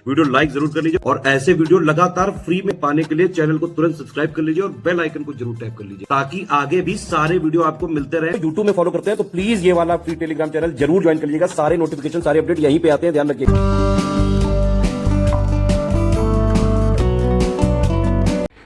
Video like जरूर कर लीजिए और ऐसे वीडियो लगातार फ्री में पाने के लिए चैनल को तुरंत सब्सक्राइब कर लीजिए और बेल आइकन को जरूर टैप कर लीजिए ताकि आगे भी सारे वीडियो आपको मिलते रहे। यूट्यूब में फॉलो करते हैं तो प्लीज ये वाला फ्री टेलीग्राम चैनल जरूर ज्वाइन कर लीजिएगा। सारे नोटिफिकेशन सारे अपडेट यहीं पे आते हैं, ध्यान रखिएगा।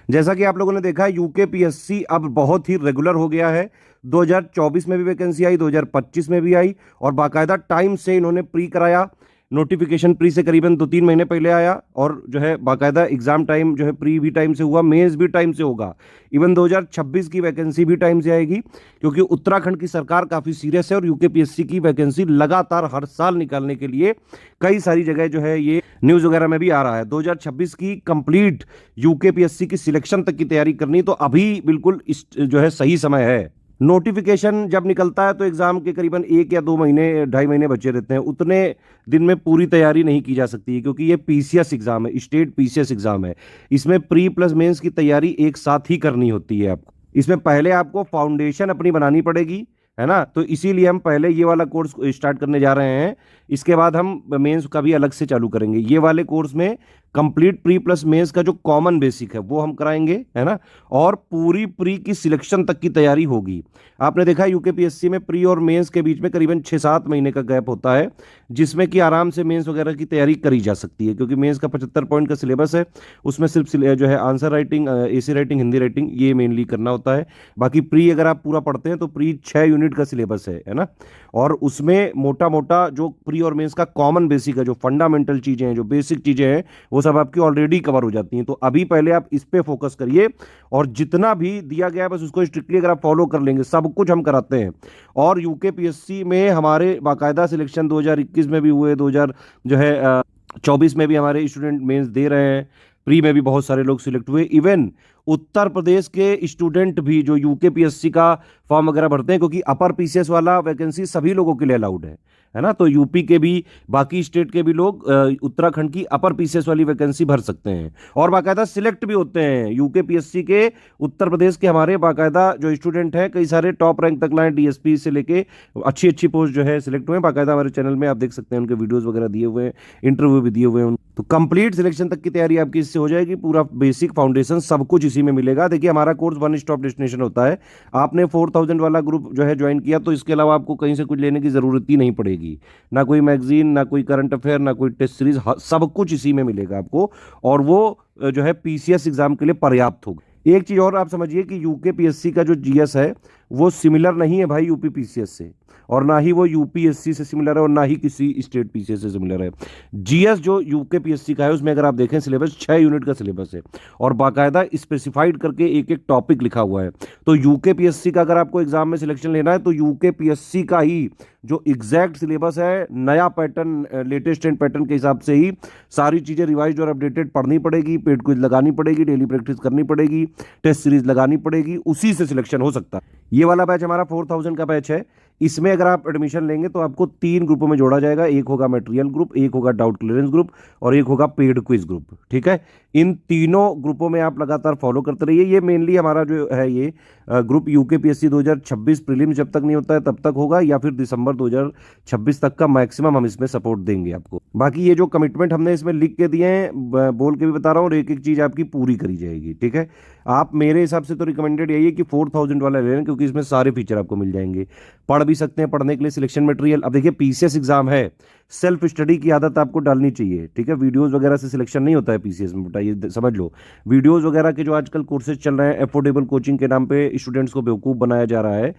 जैसा कि आप लोगों ने देखा यूकेपीएससी अब बहुत ही रेगुलर हो गया है। 2024 में भी वैकेंसी आई, 2025 में भी आई और बाकायदा टाइम से इन्होंने प्री कराया। नोटिफिकेशन प्री से करीबन 2-3 महीने पहले आया और जो है बाकायदा एग्जाम टाइम जो है प्री भी टाइम से हुआ, मेंस भी टाइम से होगा। इवन 2026 की वैकेंसी भी टाइम से आएगी क्योंकि उत्तराखंड की सरकार काफ़ी सीरियस है और यूकेपीएससी की वैकेंसी लगातार हर साल निकालने के लिए कई सारी जगह जो है ये न्यूज़ वगैरह में भी आ रहा है। 2026 की कंप्लीट यूकेपीएससी की सिलेक्शन तक की तैयारी करनी तो अभी बिल्कुल जो है सही समय है। नोटिफिकेशन जब निकलता है तो एग्जाम के करीबन 1 या 2 महीने 2.5 महीने बचे रहते हैं। उतने दिन में पूरी तैयारी नहीं की जा सकती है क्योंकि ये पीसीएस एग्जाम है, स्टेट पीसीएस एग्जाम है। इसमें प्री प्लस मेंस की तैयारी एक साथ ही करनी होती है आपको। इसमें पहले आपको फाउंडेशन अपनी बनानी पड़ेगी, है ना। तो इसीलिए हम पहले ये वाला कोर्स स्टार्ट करने जा रहे हैं। इसके बाद हम मेंस का भी अलग से चालू करेंगे। ये वाले कोर्स में कंप्लीट प्री प्लस मेंस का जो कॉमन बेसिक है वो हम कराएंगे, है ना, और पूरी प्री की सिलेक्शन तक की तैयारी होगी। आपने देखा यूकेपीएससी में प्री और मेंस के बीच में करीबन 6-7 महीने का गैप होता है जिसमें कि आराम से मेंस वगैरह की तैयारी करी जा सकती है क्योंकि मेंस का 75 पॉइंट का सिलेबस है। उसमें सिर्फ जो है answer writing, AC writing, Hindi writing ये मेनली करना होता है। बाकी प्री अगर आप पूरा पढ़ते हैं तो प्री 6 यूनिट का सिलेबस है ना। और उसमें मोटा मोटा जो प्री और मेंस का कॉमन बेसिक है, जो फंडामेंटल चीज़ें हैं, जो बेसिक चीज़ें हैं, वो सब आपकी ऑलरेडी कवर हो जाती हैं। तो अभी पहले आप इस पे फोकस करिए और जितना भी दिया गया है बस उसको स्ट्रिक्टली अगर आप फॉलो कर लेंगे, सब कुछ हम कराते हैं। और यूकेपीएससी में हमारे बाकायदा सिलेक्शन 2021 में भी हुए, 2024 में भी हमारे स्टूडेंट मेंस दे रहे हैं। प्री में भी बहुत सारे लोग सिलेक्ट हुए। इवन उत्तर प्रदेश के स्टूडेंट भी जो यूकेपीएससी का फॉर्म वगैरह भरते हैं क्योंकि अपर पीसीएस वाला वैकेंसी सभी लोगों के लिए अलाउड है ना। तो यूपी के भी, बाकी स्टेट के भी लोग उत्तराखंड की अपर पीसीएस वाली वैकेंसी भर सकते हैं और बाकायदा सिलेक्ट भी होते हैं। यूकेपीएससी के उत्तर प्रदेश के हमारे बाकायदा जो स्टूडेंट हैं कई सारे टॉप रैंक तक लाए, डीएसपी से लेके अच्छी अच्छी पोस्ट जो है सिलेक्ट हुए। बाकायदा हमारे चैनल में आप देख सकते हैं, उनके वीडियोज़ वगैरह दिए हुए हैं, इंटरव्यू भी दिए हुए हैं। तो कंप्लीट सिलेक्शन तक की तैयारी आपकी इससे हो जाएगी। पूरा बेसिक फाउंडेशन सब कुछ इसी में मिलेगा। देखिए हमारा कोर्स 1 स्टॉप डेस्टिनेशन होता है। आपने 4000 वाला ग्रुप जो है ज्वाइन किया तो इसके अलावा आपको कहीं से कुछ लेने की जरूरत ही नहीं पड़ेगी, ना कोई मैगजीन, ना कोई करंट अफेयर, ना कोई टेस्ट सीरीज, सब कुछ इसी में मिलेगा आपको और वो जो है पीसीएस एग्जाम के लिए पर्याप्त होगा। एक चीज और आप समझिए कि यूकेपीएससी का जो जीएस है वो सिमिलर नहीं है भाई यूपी पीसीएस से, और ना ही वो यूपीएससी से सिमिलर है और ना ही किसी स्टेट पीसीएस से सिमिलर है। जीएस जो यूकेपीएससी का है उसमें अगर आप देखें सिलेबस 6 यूनिट का सिलेबस है और बाकायदा स्पेसिफाइड करके एक एक टॉपिक लिखा हुआ है। तो यूकेपीएससी का अगर आपको एग्जाम में सिलेक्शन लेना है तो यूकेपीएससी का ही जो एग्जैक्ट सिलेबस है, नया पैटर्न, लेटेस्ट एंड पैटर्न के हिसाब से ही सारी चीज़ें रिवाइज और अपडेटेड पढ़नी पड़ेगी, पेड क्विज लगानी पड़ेगी, डेली प्रैक्टिस करनी पड़ेगी, टेस्ट सीरीज लगानी पड़ेगी, उसी से सिलेक्शन हो सकता है। ये वाला बैच हमारा 4000 का बैच है। इसमें अगर आप एडमिशन लेंगे तो आपको 3 ग्रुपों में जोड़ा जाएगा। एक होगा मटेरियल ग्रुप, एक होगा डाउट क्लियरेंस ग्रुप और एक होगा पेड क्विज ग्रुप, ठीक है। इन तीनों ग्रुपों में आप लगातार फॉलो करते रहिए। ये मेनली हमारा जो है ये ग्रुप यूकेपीएससी 2026 प्रीलिम्स जब तक नहीं होता है तब तक होगा या फिर दिसंबर 2026 तक का मैक्सिमम हम इसमें सपोर्ट देंगे आपको। बाकी ये जो कमिटमेंट हमने इसमें लिख के दिए हैं, बोल के भी बता रहा हूँ, और एक एक चीज़ आपकी पूरी करी जाएगी, ठीक है। आप मेरे हिसाब से तो रिकमेंडेड यही है कि 4000 वाला ले लें क्योंकि इसमें सारे फीचर आपको मिल जाएंगे। पढ़ भी सकते हैं, पढ़ने के लिए सिलेक्शन मटेरियल। अब देखिए पीसीएस एग्जाम है, सेल्फ स्टडी की आदत आपको डालनी चाहिए, ठीक है। वीडियोस वगैरह से सिलेक्शन नहीं होता है पीसीएस में, बेटा ये समझ लो। वीडियोस वगैरह के जो आजकल कोर्सेज चल रहे हैं, एफोर्डेबल कोचिंग के नाम पे स्टूडेंट्स को बेवकूफ़ बनाया जा रहा है।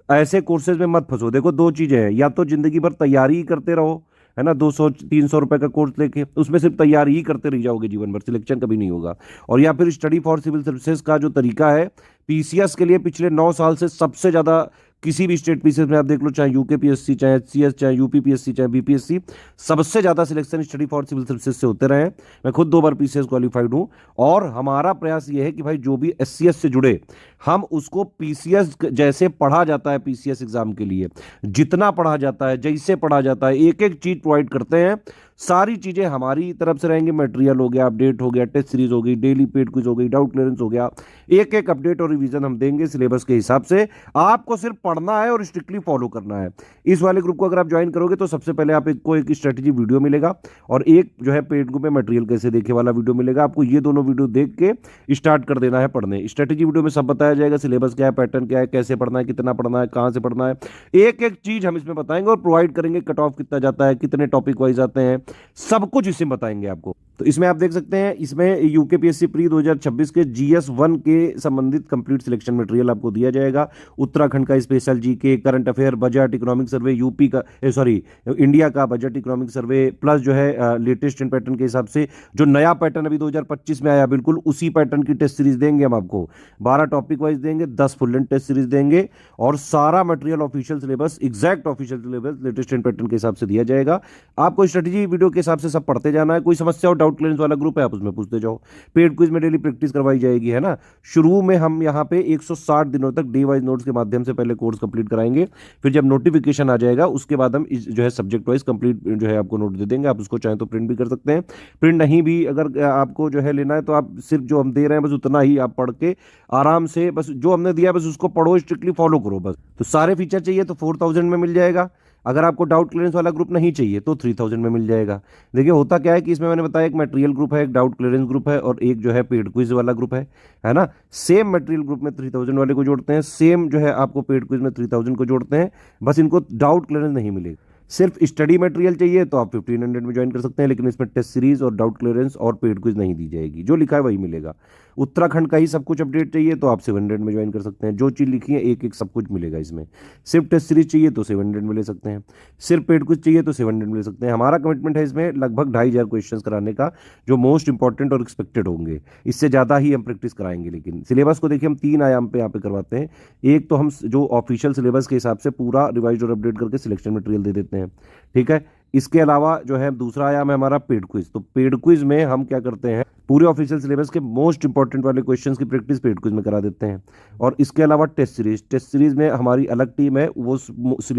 ऐसे कोर्सेज में मत फंसो। देखो 2 चीज़ें हैं, या तो जिंदगी भर तैयारी ही करते रहो, है ना, 200-300 रुपए का कोर्स लेके उसमें सिर्फ तैयारी ही करते रह जाओगे जीवन भर, सिलेक्शन कभी नहीं होगा। और या फिर स्टडी फॉर सिविल सर्विसेज का जो तरीका है पीसीएस के लिए पिछले 9 साल से सबसे ज़्यादा किसी भी स्टेट पीसीएस में आप देख लो, चाहे यूकेपीएससी, चाहे एचसीएस, चाहे यूपीपीएससी, चाहे बीपीएससी, सबसे ज़्यादा selection study for civil services से होते रहे हैं। मैं खुद 2 बार पीसीएस क्वालिफाइड हूँ और हमारा प्रयास ये है कि भाई जो भी एससीएस से जुड़े हम उसको पीसीएस जैसे पढ़ा जाता है, पीसीएस एग्जाम के लिए जितना पढ़ा जाता है, जैसे पढ़ा जाता है, एक एक चीज़ प्रोवाइड करते हैं। सारी चीज़ें हमारी तरफ से रहेंगी। मटेरियल हो गया, अपडेट हो गया, टेस्ट सीरीज हो गई, डेली पेड क्विज हो गई, डाउट क्लियरेंस हो गया, एक एक अपडेट और रिवीजन हम देंगे सिलेबस के हिसाब से। आपको सिर्फ पढ़ना है और स्ट्रिक्टली फॉलो करना है। इस वाले ग्रुप को अगर आप ज्वाइन करोगे तो सबसे पहले आप एक को एक स्ट्रेटेजी वीडियो मिलेगा और एक जो है पेड ग्रुप में मटेरियल कैसे देखे वाला वीडियो मिलेगा। आपको ये दोनों वीडियो देख के स्टार्ट कर देना है पढ़ने। स्ट्रेटेजी वीडियो में सब बताया जाएगा, सिलेबस क्या है, पैटर्न क्या है, कैसे पढ़ना है, कितना पढ़ना है, कहाँ से पढ़ना है, एक एक चीज हम इसमें बताएंगे और प्रोवाइड करेंगे। कट ऑफ कितना जाता है, कितने टॉपिक वाइज आते हैं, सब कुछ इसमें बताएंगे आपको। तो इसमें आप देख सकते हैं, इसमें यूकेपीएससी प्री 2026 के जीएस 1 के संबंधित कंप्लीट सिलेक्शन मटेरियल आपको दिया जाएगा। उत्तराखंड का special GK, current affair, budget, economic survey, UP का सॉरी इंडिया का बजट, इकोनॉमिक सर्वे, प्लस जो है लेटेस्ट इन पैटर्न के हिसाब से जो नया पैटर्न अभी 2025 में आया बिल्कुल उसी पैटर्न की टेस्ट सीरीज देंगे हम आपको। 12 टॉपिक वाइज देंगे, 10 फुल लेंथ टेस्ट सीरीज देंगे और सारा material official syllabus, exact official syllabus latest इन पैटर्न के हिसाब से दिया जाएगा। आपको स्ट्रेटेजी वीडियो के हिसाब से सब पढ़ते जाना है। कोई समस्या हो, डाउट क्लियरेंस वाला ग्रुप है, आप उसमें पूछते जाओ। पेड क्विज में डेली प्रैक्टिस करवाई जाएगी, है ना। शुरू में हम यहाँ पे 160 दिनों तक डे वाइज नोट्स के माध्यम से पहले कोर्स कंप्लीट कराएंगे। फिर जब नोटिफिकेशन आ जाएगा उसके बाद हम जो है सब्जेक्ट वाइज कंप्लीट जो है आपको नोट दे देंगे। आप उसको चाहे तो प्रिंट भी कर सकते हैं। प्रिंट नहीं भी अगर आपको जो है लेना है तो आप सिर्फ जो हम दे रहे हैं बस उतना ही आप पढ़ के आराम से, बस जो हमने दिया बस उसको पढ़ो, स्ट्रिक्टली फॉलो करो बस। तो सारे फीचर चाहिए तो 4000 में मिल जाएगा। अगर आपको डाउट क्लियरेंस वाला ग्रुप नहीं चाहिए तो 3000 में मिल जाएगा। देखिए होता क्या है कि इसमें मैंने बताया एक मटेरियल ग्रुप है, एक डाउट क्लियरेंस ग्रुप है और एक जो है पेड क्विज वाला ग्रुप है ना। सेम मटेरियल ग्रुप में 3000 वाले को जोड़ते हैं, सेम जो है आपको पेड क्विज में 3000 को जोड़ते हैं, बस इनको डाउट क्लियरेंस नहीं मिलेगा। सिर्फ स्टडी मटेरियल चाहिए तो आप 1500 में ज्वाइन कर सकते हैं, लेकिन इसमें टेस्ट सीरीज और डाउट क्लियरेंस और पेड क्विज नहीं दी जाएगी। जो लिखा है वही मिलेगा। उत्तराखंड का ही सब कुछ अपडेट चाहिए तो आप 700 में ज्वाइन कर सकते हैं। जो चीज़ लिखी है एक एक सब कुछ मिलेगा इसमें। सिर्फ टेस्ट सीरीज चाहिए तो 700 में ले सकते हैं, सिर्फ पेड क्विज चाहिए तो 700 में ले सकते हैं। हमारा कमिटमेंट है इसमें लगभग 2500 क्वेश्चन कराने का, जो मोस्ट इंपॉर्टेंट और एक्सपेक्टेड होंगे। इससे ज़्यादा ही हम प्रैक्टिस कराएंगे। लेकिन सिलेबस को देखिए हम 3 आयाम पे यहाँ पे करवाते हैं। एक तो हम जो ऑफिशियल सिलेबस के हिसाब से पूरा रिवाइज और अपडेट करके सिलेक्शन मटेरियल दे देते हैं, ठीक है। इसके अलावा जो है दूसरा आयाम है हमारा पेड क्विज। तो पेड क्विज में हम क्या करते हैं, पूरे ऑफिशियल सिलेबस के मोस्ट इंपॉर्टेंट वाले क्वेश्चंस की प्रैक्टिस पेड क्विज में करा देते हैं। और इसके अलावा टेस्ट सीरीज में हमारी अलग टीम है, वो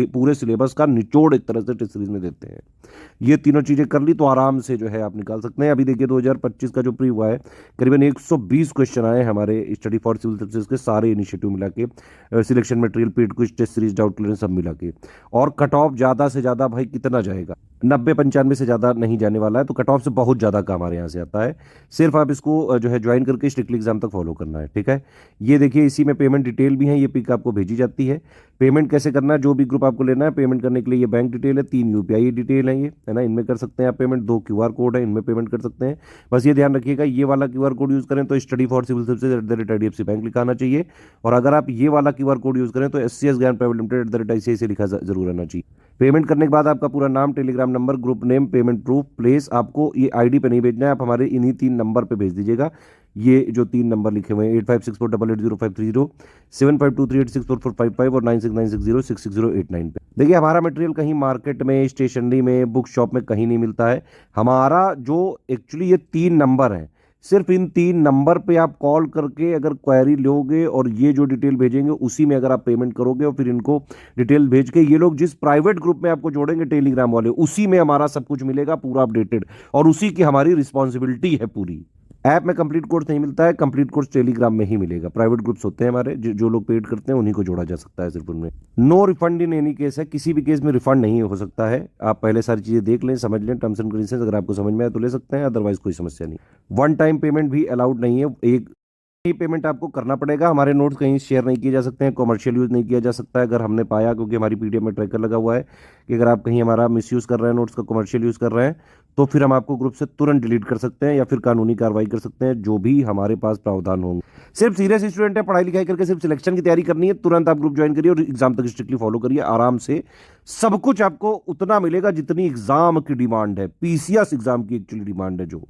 पूरे सिलेबस का निचोड़ एक तरह से टेस्ट सीरीज में देते हैं। ये तीनों चीजें कर ली तो आराम से जो है आप निकाल सकते हैं। अभी देखिए 2025 का जो प्री हुआ है करीबन 120 क्वेश्चन आए हमारे स्टडी फॉर सिविल सर्विसेज के सारे इनिशिएटिव मिला के, selection material, paid quiz, test series, doubt clearance सब मिला के। और कट ऑफ ज्यादा से ज्यादा भाई कितना जाएगा, 90-95 से ज़्यादा नहीं जाने वाला है। तो कट ऑफ से बहुत ज़्यादा काम हमारे यहाँ से आता है। सिर्फ आप इसको जो है ज्वाइन करके स्ट्रिक्टली एग्जाम तक फॉलो करना है, ठीक है। ये देखिए इसी में पेमेंट डिटेल भी है, ये पिक आपको भेजी जाती है। पेमेंट कैसे करना है, जो भी ग्रुप आपको लेना है पेमेंट करने के लिए, ये बैंक डिटेल है, 3 यूपीआई डिटेल है, ये है ना, इनमें कर सकते हैं आप पेमेंट। 2 क्यूआर कोड है, इनमें पेमेंट कर सकते हैं। बस ये ध्यान रखिएगा ये वाला क्यूआर कोड यूज़ करें तो study for civil services @IDFC bank लिखा आना चाहिए। और अगर आप ये वाला क्यूआर कोड यूज़ करें तो SCS ज्ञान प्राइवेट लिमिटेड @ICICI लिखा जरूर आना चाहिए। पेमेंट करने के बाद आपका पूरा नाम, Telegram number, group name, payment proof, place, आपको ये आईडी पे नहीं भेजना है, आप हमारे इन्हीं 3 नंबर पे भेज दीजिएगा। ये जो 3 नंबर लिखे हुए हैं 8564880530, 7523864455 और 9696066089 पे। देखिए हमारा मटेरियल कहीं मार्केट में, स्टेशनरी में, बुक शॉप में कहीं नहीं मिलता है। हमारा जो एक्चुअली ये 3 नंबर हैं, सिर्फ इन 3 नंबर पे आप कॉल करके अगर क्वेरी लोगे और ये जो डिटेल भेजेंगे उसी में अगर आप पेमेंट करोगे और फिर इनको डिटेल भेज के ये लोग जिस प्राइवेट ग्रुप में आपको जोड़ेंगे टेलीग्राम वाले, उसी में हमारा सब कुछ मिलेगा पूरा अपडेटेड, और उसी की हमारी रिस्पॉन्सिबिलिटी है पूरी। ऐप में कंप्लीट कोर्स नहीं मिलता है, कंप्लीट कोर्स टेलीग्राम में ही मिलेगा। प्राइवेट ग्रुप्स होते हैं हमारे, जो लोग पेड करते हैं उन्हीं को जोड़ा जा सकता है सिर्फ उनमें। No refund in any case है, किसी भी केस में रिफंड नहीं हो सकता है। आप पहले सारी चीजें देख लें, समझ लें, टर्म्स एंड कंडीशंस, अगर आपको समझ में आए तो ले सकते हैं, अदरवाइज कोई समस्या नहीं। 1 टाइम पेमेंट भी अलाउड नहीं है, एक ही पेमेंट आपको करना पड़ेगा। हमारे नोट्स कहीं शेयर नहीं किए जा सकते हैं, कॉमर्शियल यूज़ नहीं किया जा सकता है। अगर हमने पाया, क्योंकि हमारी पीडीएफ में ट्रैकर लगा हुआ है, कि अगर आप कहीं हमारा मिसयूज़ कर रहे हैं, नोट्स का कॉमर्शियल यूज़ कर रहे हैं, तो फिर हम आपको ग्रुप से तुरंत डिलीट कर सकते हैं या फिर कानूनी कार्रवाई कर सकते हैं, जो भी हमारे पास प्रावधान होंगे। सिर्फ सीरियस स्टूडेंट है, पढ़ाई लिखाई करके सिर्फ सिलेक्शन की तैयारी करनी है, तुरंत आप ग्रुप ज्वाइन करिए और एग्जाम तक स्ट्रिक्टली फॉलो करिए आराम से। सब कुछ आपको उतना मिलेगा जितनी एग्जाम की डिमांड है, पीसीएस एग्जाम की एक्चुअली डिमांड है जो